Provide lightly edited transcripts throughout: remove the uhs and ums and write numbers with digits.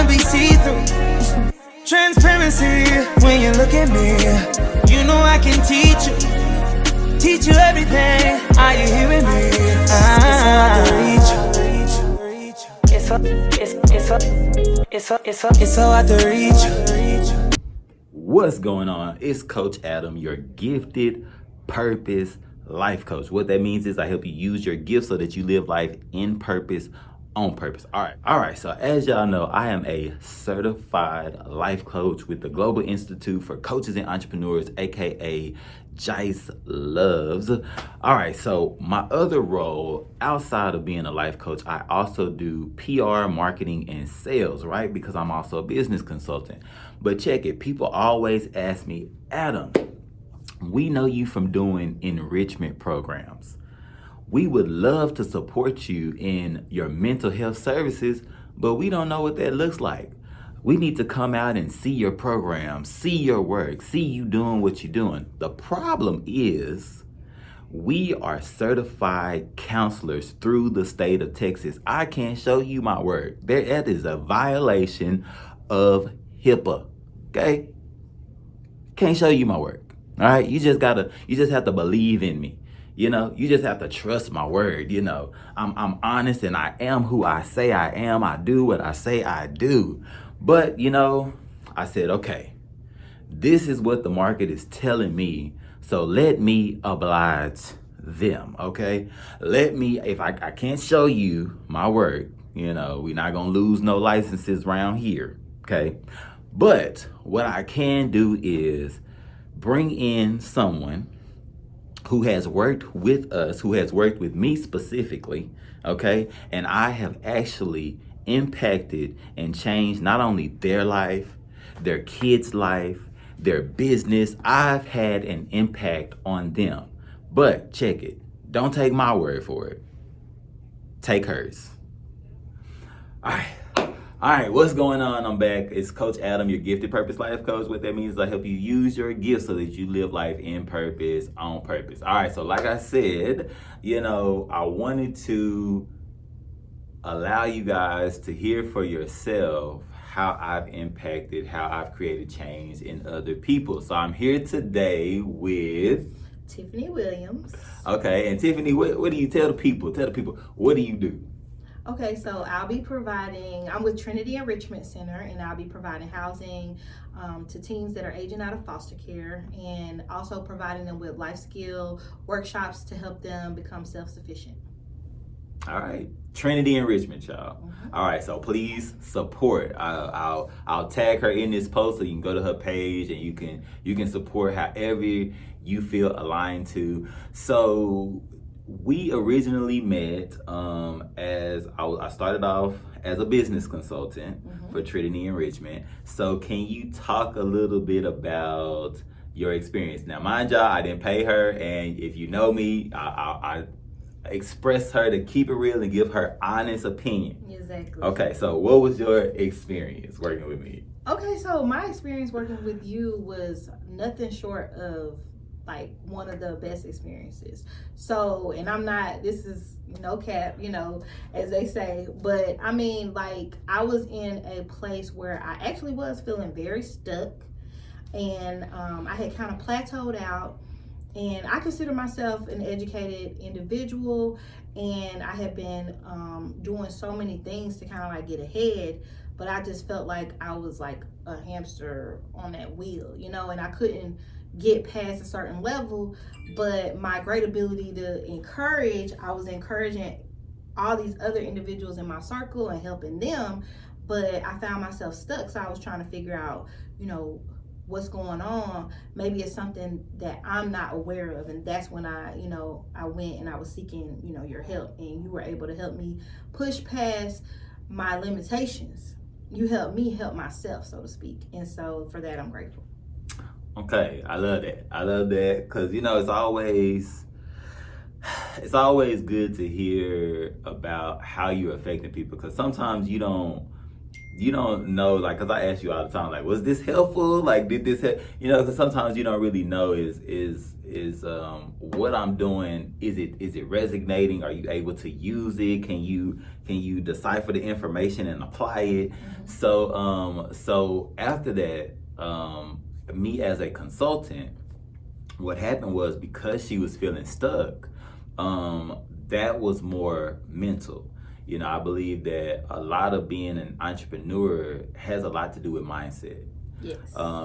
won't be see-through. Transparency when you look at me. You know I can teach you everything. Are you hearing me? It's so hard to reach you. What's going on? It's Coach Adam, your gifted purpose life coach. What that means is I help you use your gifts so that you live life in purpose, on purpose. All right. So as y'all know, I am a certified life coach with the Global Institute for Coaches and Entrepreneurs, aka GICE Loves. All right, so my other role outside of being a life coach, I also do PR, marketing, and sales, right? Because I'm also a business consultant. But check it, people always ask me, Adam, we know you from doing enrichment programs. We would love to support you in your mental health services, but we don't know what that looks like. We need to come out and see your program, see your work, see you doing what you're doing. The problem is we are certified counselors through the state of Texas. I can't show you my work. That is a violation of HIPAA, okay? Can't show you my work, all right? You just have to believe in me. You know, you just have to trust my word. You know, I'm honest and I am who I say I am. I do what I say I do. But, you know, I said, okay, this is what the market is telling me. So let me oblige them, okay? If I can't show you my work, you know, we're not going to lose no licenses around here, okay? But what I can do is bring in someone who has worked with us, who has worked with me specifically, okay? And I have actually impacted and changed not only their life, their kids' life, their business. I've had an impact on them. But check it, don't take my word for it. Take hers. All right, what's going on? I'm back. It's Coach Adam, your gifted purpose life coach. What that means is I help you use your gifts so that you live life in purpose, on purpose. All right, so like I said, you know, I wanted to allow you guys to hear for yourself how I've impacted, how I've created change in other people. So I'm here today with Tiffany Williams. Okay, and Tiffany, what do you tell the people? Tell the people, what do you do? Okay, so I'm with Trinity Enrichment Center, and I'll be providing housing to teens that are aging out of foster care, and also providing them with life skill workshops to help them become self-sufficient. All right, Trinity Enrichment, y'all. Mm-hmm. All right, so please support. I'll tag her in this post so you can go to her page and you can support however you feel aligned to. So we originally met as I started off as a business consultant for Trinity Enrichment. So can you talk a little bit about your experience? Now, mind y'all, I didn't pay her, and if you know me, I expressed her to keep it real and give her honest opinion. Exactly. Okay, so what was your experience working with me? Okay, so my experience working with you was nothing short of like one of the best experiences. So, and this is no cap, you know, as they say, but I mean, like, I was in a place where I actually was feeling very stuck, and I had kind of plateaued out, and I consider myself an educated individual, and I have been doing so many things to kind of like get ahead, but I just felt like I was like a hamster on that wheel, you know, and I couldn't get past a certain level. But my great ability to I was encouraging all these other individuals in my circle and helping them, but I found myself stuck. So I was trying to figure out, you know, what's going on. Maybe it's something that I'm not aware of. And that's when I went and I was seeking, you know, your help, and you were able to help me push past my limitations. You helped me help myself, so to speak. And so for that, I'm grateful. Okay, I love that because, you know, it's always good to hear about how you're affecting people, because sometimes you don't you don't know, like, because I ask you all the time, like, was this helpful? Like, did this help? You know, because sometimes you don't really know what I'm doing, is it resonating? Are you able to use it? Can you decipher the information and apply it? So after that, me as a consultant, what happened was, because she was feeling stuck, that was more mental. You know, I believe that a lot of being an entrepreneur has a lot to do with mindset. Yes.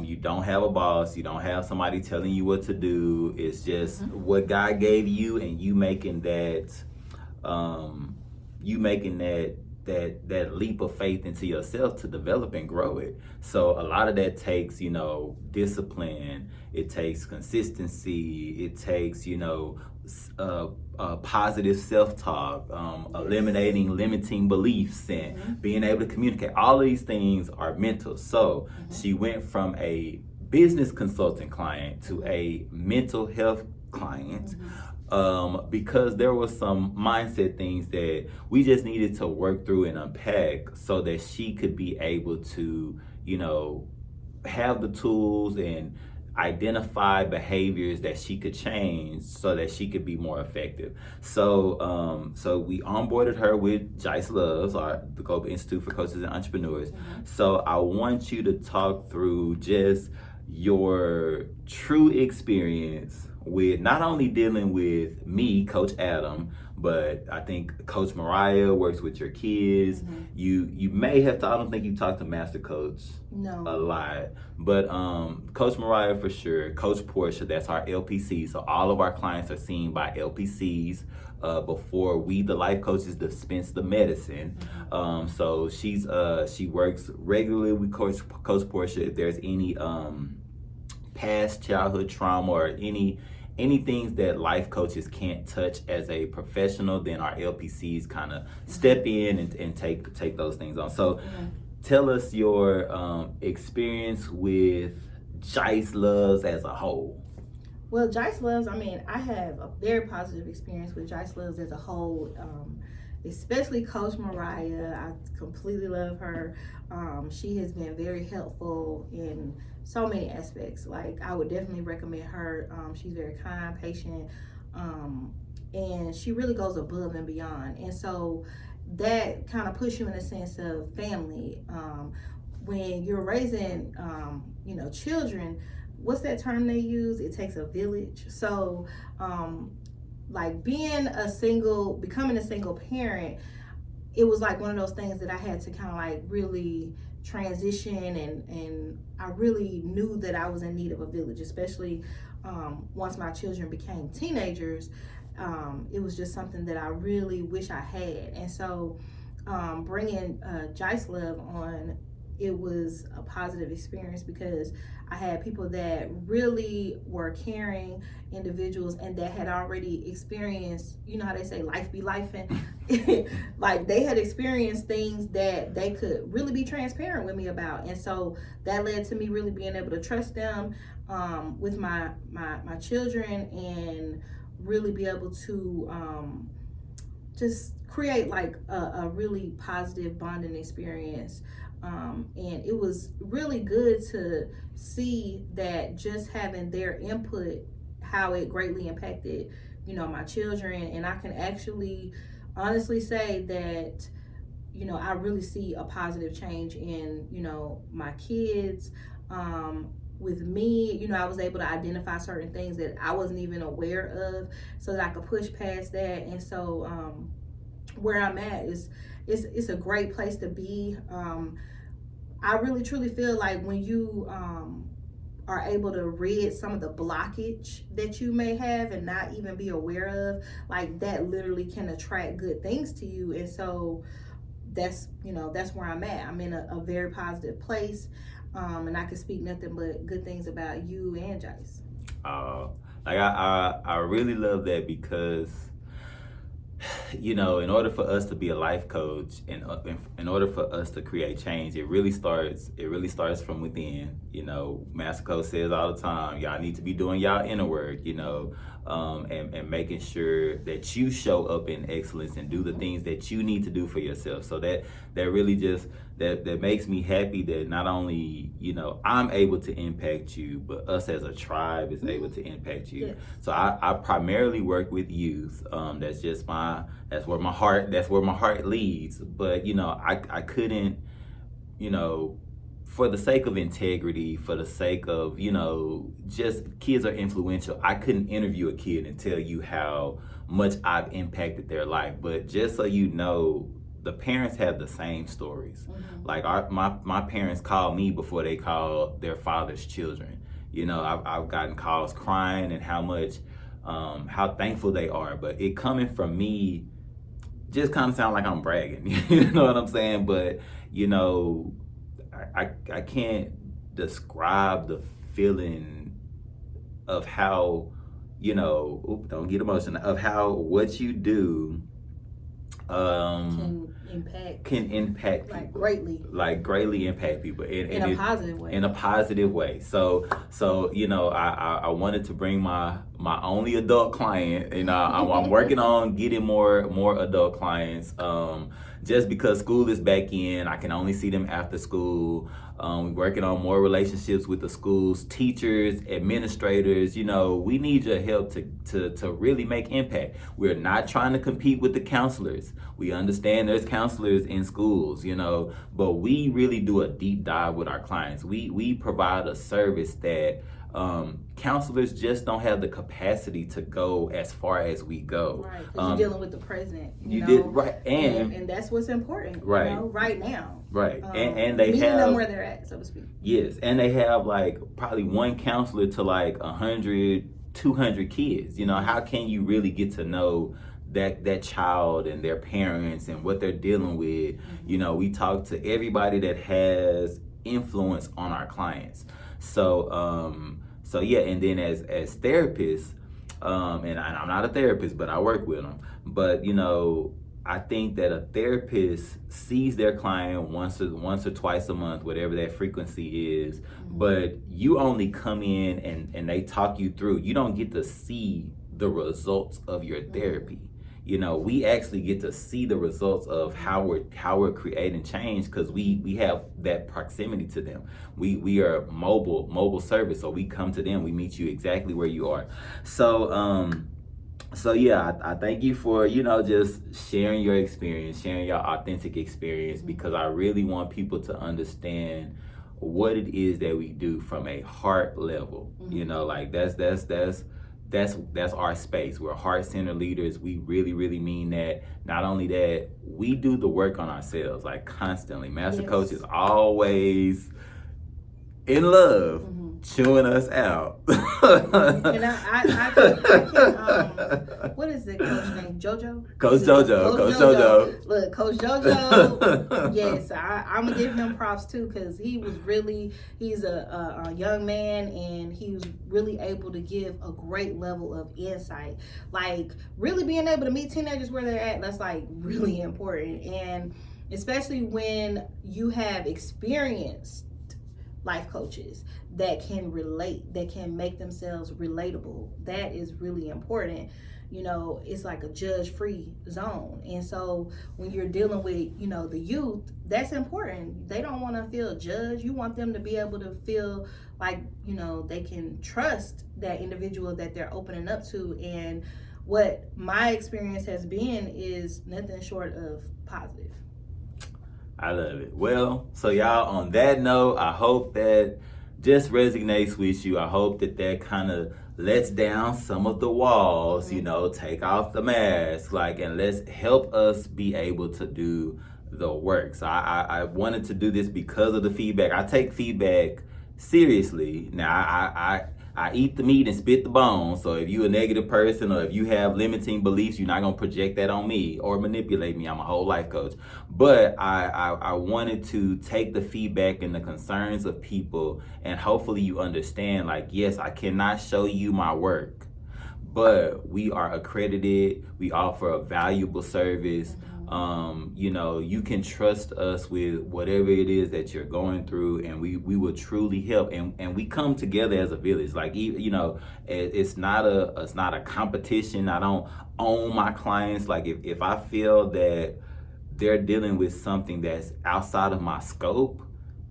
You don't have a boss. You don't have somebody telling you what to do. It's just what God gave you, and you making that that leap of faith into yourself to develop and grow it. So a lot of that takes, you know, discipline. It takes consistency. It takes, you know, positive self-talk, eliminating limiting beliefs, and being able to communicate. All of these things are mental. So she went from a business consulting client to a mental health client, because there was some mindset things that we just needed to work through and unpack, so that she could be able to, you know, have the tools and identify behaviors that she could change so that she could be more effective. So we onboarded her with GICE Loves, the Global Institute for Coaches and Entrepreneurs. So I want you to talk through just your true experience with not only dealing with me, Coach Adam, but I think Coach Mariah works with your kids. You may have I don't think you talked to Master Coach a lot, but Coach Mariah for sure, Coach Portia, that's our LPC. So all of our clients are seen by LPCs before we, the life coaches, dispense the medicine. So she works regularly with Coach Portia. If there's any past childhood trauma or any things that life coaches can't touch as a professional, then our LPCs kind of step in and take those things on. So tell us your experience with GICE Loves as a whole. Well, GICE Loves, I mean, I have a very positive experience with GICE Loves as a whole, especially Coach Mariah. I completely love her. She has been very helpful in so many aspects. Like, I would definitely recommend her. She's very kind, patient, and she really goes above and beyond. And so that kind of puts you in a sense of family. When you're raising, you know, children, what's that term they use? It takes a village. So, like becoming a single parent, it was like one of those things that I had to kind of like really transition, and I really knew that I was in need of a village, especially once my children became teenagers. It was just something that I really wish I had. And so bringing GICE Love on, it was a positive experience because I had people that really were caring individuals and that had already experienced, you know how they say life be lifing. Like, they had experienced things that they could really be transparent with me about. And so that led to me really being able to trust them with my children, and really be able to just create like a really positive bonding experience. And it was really good to see that just having their input, how it greatly impacted, you know, my children. And I can actually honestly say that, you know, I really see a positive change in, you know, my kids. With me, you know, I was able to identify certain things that I wasn't even aware of, so that I could push past that. And so where I'm at is it's a great place to be. I really truly feel like when you are able to rid some of the blockage that you may have and not even be aware of, like, that literally can attract good things to you. And so that's, you know, that's where I'm at. I'm in a very positive place, and I can speak nothing but good things about you and GICE. Like I really love that, because, you know, in order for us to be a life coach, and in order for us to create change, it really starts from within. You know, Master Coach says all the time, y'all need to be doing y'all inner work, you know, and making sure that you show up in excellence and do the things that you need to do for yourself. So that really just that makes me happy that not only, you know, I'm able to impact you, but us as a tribe is able to impact you. Yes. So I primarily work with youth. That's where my heart leads. But you know, I couldn't, you know, for the sake of integrity, for the sake of, you know, just kids are influential. I couldn't interview a kid and tell you how much I've impacted their life. But just so you know, the parents have the same stories. Like my parents called me before they called their father's children. You know, I've gotten calls crying and how thankful they are. But it coming from me just kind of sound like I'm bragging. You know what I'm saying? But you know, I can't describe the feeling of how, you know, don't get emotional, of how what you do can impact like people greatly impact people in a positive way. In a positive way. So you know, I wanted to bring my only adult client, and I'm working on getting more adult clients. Just because school is back in, I can only see them after school. We're working on more relationships with the schools, teachers, administrators. You know, we need your help to really make impact. We're not trying to compete with the counselors. We understand there's counselors in schools, you know, but we really do a deep dive with our clients. We provide a service that counselors just don't have the capacity to go as far as we go. Right, because you're dealing with the present. You know? Did right, and that's what's important. Right, you know, right now. Right, and they meeting have them where they're at, so to speak. Yes, and they have like probably one counselor to like 100, 200 kids. You know, how can you really get to know that child and their parents and what they're dealing with? You know, we talk to everybody that has influence on our clients. So yeah, and then as therapists, and I'm not a therapist, but I work with them. But you know, I think that a therapist sees their client once or twice a month, whatever that frequency is. But you only come in and they talk you through. You don't get to see the results of your therapy. You know, we actually get to see the results of how we're creating change, because we have that proximity to them. We are mobile service, so we come to them. We meet you exactly where you are. So yeah, I thank you for, you know, just sharing your experience, sharing your authentic experience, because I really want people to understand what it is that we do from a heart level. You know, like that's our space. We're heart-centered leaders. We really, really mean that. Not only that, we do the work on ourselves, like constantly. Master Coach is always in love, chewing us out. And I can, what is the coach name? JoJo? Coach JoJo. Look, Coach JoJo, yes, I'm going to give him props too, because he's a young man, and he was really able to give a great level of insight. Like, really being able to meet teenagers where they're at, that's like really important. And especially when you have experienced life coaches that can relate, that can make themselves relatable, that is really important. You know, it's like a judge-free zone. And so when you're dealing with, you know, the youth, that's important. They don't want to feel judged. You want them to be able to feel like, you know, they can trust that individual that they're opening up to. And what my experience has been is nothing short of positive. I love it. Well, so y'all, on that note, I hope that just resonates with you. I hope that kind of lets down some of the walls, you know, take off the mask, like, and let's help us be able to do the work. So I wanted to do this because of the feedback. I take feedback seriously. Now, I eat the meat and spit the bones. So if you're a negative person, or if you have limiting beliefs, you're not going to project that on me or manipulate me. I'm a whole life coach. But I wanted to take the feedback and the concerns of people, and hopefully you understand, like, yes, I cannot show you my work, but we are accredited. We offer a valuable service. You know, you can trust us with whatever it is that you're going through, and we will truly help. And we come together as a village. Like, you know, it's not a competition. I don't own my clients. Like, if I feel that they're dealing with something that's outside of my scope,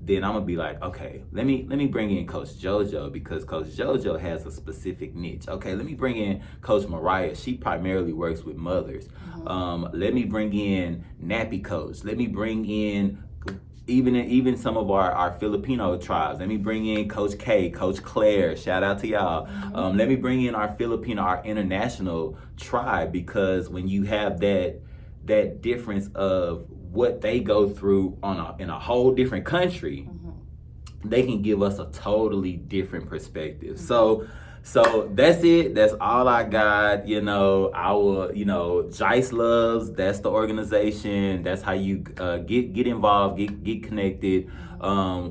then I'm gonna be like, okay, let me bring in Coach JoJo because Coach JoJo has a specific niche. Okay, let me bring in Coach Mariah. She primarily works with mothers. Let me bring in Nappy Coach. Let me bring in even some of our Filipino tribes. Let me bring in Coach K, Coach Claire. Shout out to y'all. Let me bring in our Filipino, our international tribe, because when you have that difference of what they go through in a whole different country, they can give us a totally different perspective. So that's it. That's all I got. Our GICE Loves. That's the organization. That's how you get involved, get connected.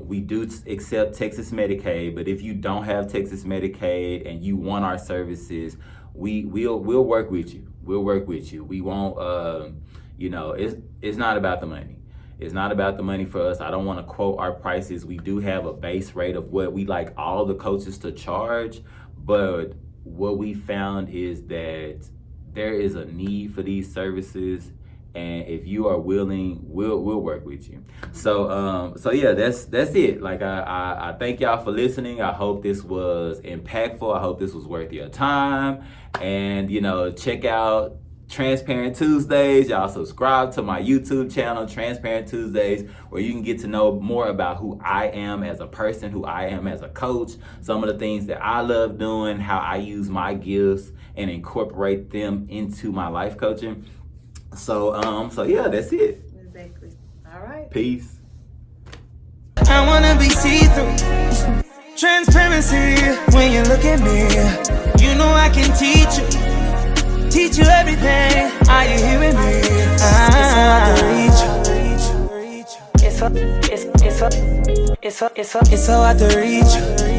We do accept Texas Medicaid, but if you don't have Texas Medicaid and you want our services, we'll work with you. We'll work with you. We won't. It's not about the money. It's not about the money for us. I don't want to quote our prices. We do have a base rate of what we like all the coaches to charge, but what we found is that there is a need for these services, and if you are willing, we'll work with you. So yeah, that's it. Like I thank y'all for listening. I hope this was impactful. I hope this was worth your time. And check out Transparent Tuesdays. Y'all subscribe to my YouTube channel, Transparent Tuesdays, where you can get to know more about who I am as a person, who I am as a coach, some of the things that I love doing, how I use my gifts and incorporate them into my life coaching. So yeah, that's it. Exactly. All right. Peace. I wanna be see-through. Transparency when you look at me. You know I can teach you everything. Are you hearing me? It's so hard to reach you. It's so hard to reach you.